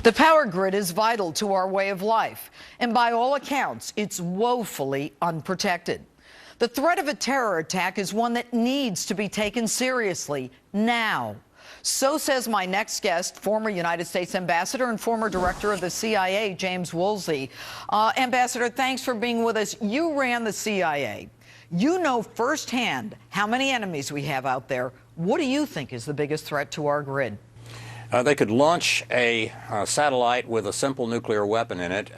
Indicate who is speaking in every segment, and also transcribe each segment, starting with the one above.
Speaker 1: The power grid is vital to our way of life, and by all accounts, it's woefully unprotected. The threat of a terror attack is one that needs to be taken seriously now. So says my next guest, former United States Ambassador and former Director of the CIA, James Woolsey. Ambassador, thanks for being with us. You ran the CIA. You know firsthand how many enemies we have out there. What do you think is the biggest threat to our grid?
Speaker 2: They could launch a satellite with a simple nuclear weapon in it.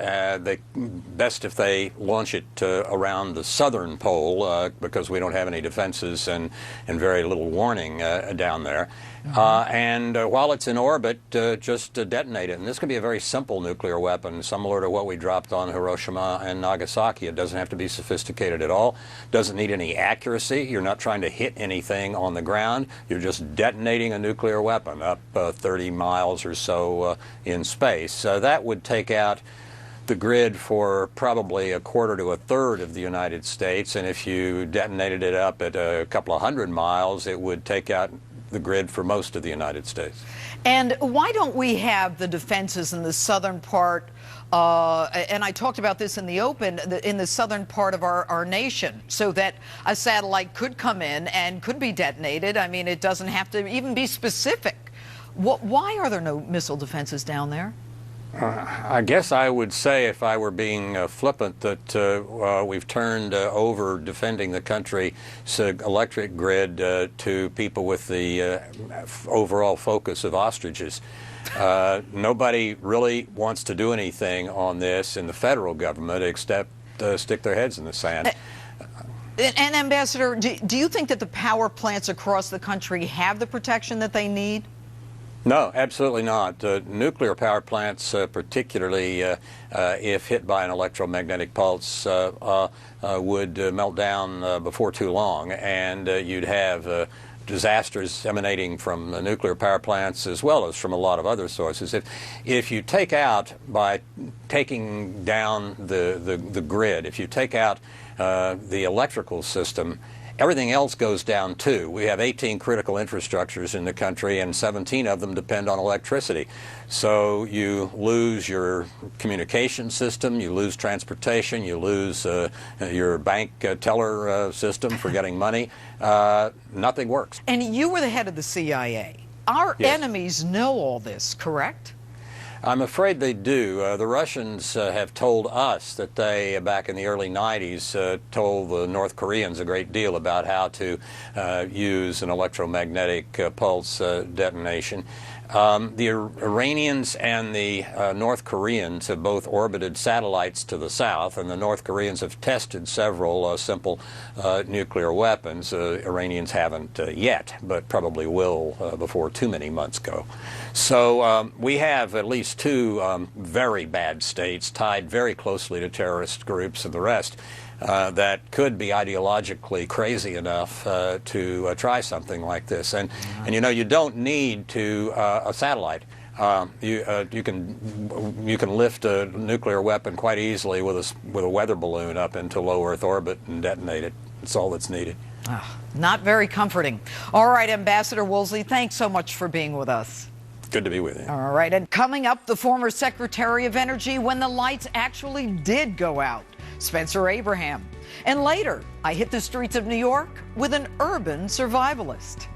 Speaker 2: Best if they launch it around the southern pole because we don't have any defenses and very little warning down there. While it's in orbit, just detonate it. And this could be a very simple nuclear weapon, similar to what we dropped on Hiroshima and Nagasaki. It doesn't have to be sophisticated at all. Doesn't need any accuracy. You're not trying to hit anything on the ground. You're just detonating a nuclear weapon up 30 miles or so in space. That would take out the grid for probably a quarter to a third of the United States. And if you detonated it up at a couple of hundred miles, it would take out the grid for most of the United States.
Speaker 1: And why don't we have the defenses in the southern part, and I talked about this in the open, in the southern part of our nation, so that a satellite could come in and could be detonated? I mean, it doesn't have to even be specific. Why are there no missile defenses down there?
Speaker 2: I guess I would say, if I were being flippant, that we've turned over defending the country's electric grid to people with the overall focus of ostriches. Nobody really wants to do anything on this in the federal government except stick their heads in the sand.
Speaker 1: And Ambassador, do you think that the power plants across the country have the protection that they need?
Speaker 2: No, absolutely not. Nuclear power plants, particularly if hit by an electromagnetic pulse, would melt down before too long, and you'd have disasters emanating from nuclear power plants as well as from a lot of other sources. If you take out, by taking down the grid, if you take out the electrical system, everything else goes down too. We have 18 critical infrastructures in the country, and 17 of them depend on electricity. So you lose your communication system, you lose transportation, you lose your bank teller system for getting money. Nothing works.
Speaker 1: And you were the head of the CIA. Our enemies know all this, correct?
Speaker 2: I'm afraid they do. The Russians have told us that they, back in the early 90s, told the North Koreans a great deal about how to use an electromagnetic pulse detonation. The Iranians and the North Koreans have both orbited satellites to the south, and the North Koreans have tested several simple nuclear weapons. Iranians haven't yet, but probably will before too many months go. So we have at least two very bad states tied very closely to terrorist groups and the rest that could be ideologically crazy enough to try something like this. And you know, you don't need a satellite. You can lift a nuclear weapon quite easily with a weather balloon up into low Earth orbit and detonate it. That's all that's needed.
Speaker 1: Not very comforting. All right, Ambassador Woolsey, thanks so much for being with us.
Speaker 2: Good to be with you.
Speaker 1: All right, and coming up, the former Secretary of Energy when the lights actually did go out, Spencer Abraham. And later, I hit the streets of New York with an urban survivalist.